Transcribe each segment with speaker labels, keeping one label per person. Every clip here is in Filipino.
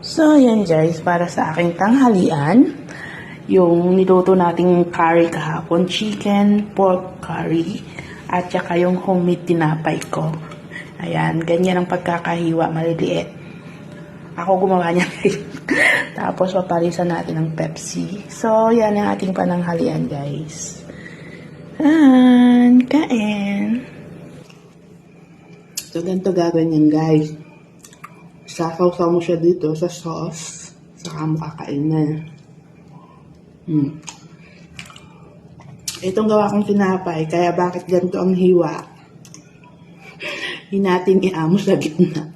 Speaker 1: So, yan guys, para sa aking tanghalian, yung niluto nating curry kahapon, chicken, pork curry, at saka yung homemade tinapay ko. Ayan, ganyan ang pagkakahiwa, maliliit. Ako gumawa niya guys. Tapos, papalisan natin ng Pepsi. So, yan ang ating pananghalian guys. Kain. So, ganito gagawin yan guys. Sasaw-saw mo siya dito sa sauce. Saka mo kakainin. Itong gawa kong tinapay, kaya bakit ganito ang hiwa? Hindi natin iamo sa gitna.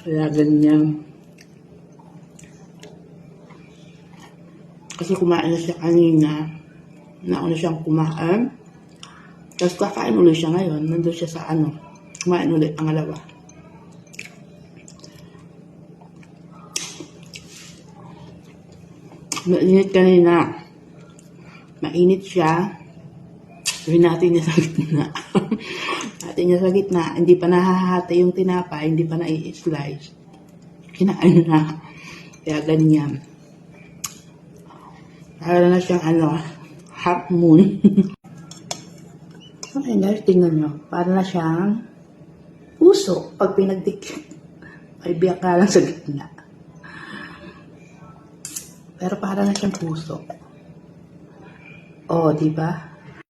Speaker 1: Kaya ganyan. Kasi kumain na siya kanina. Nauna siyang kumain. Tapos kakain ulit siya ngayon. Nandun siya sa kumain ulit ang alawa. Mainit kanina. Mainit siya. Gawin natin niya sa gitna. Natin niya sa gitna. Hindi pa nahahati yung tinapay. Hindi pa na-i-slice. Kinain na. Kaya ganyan. Para na siyang half moon. Okay guys, tingnan nyo. Para na siyang puso pag pinagdikit. Ay biyak nga lang sa gitna. Pero para na siyang puso. Oh, di ba?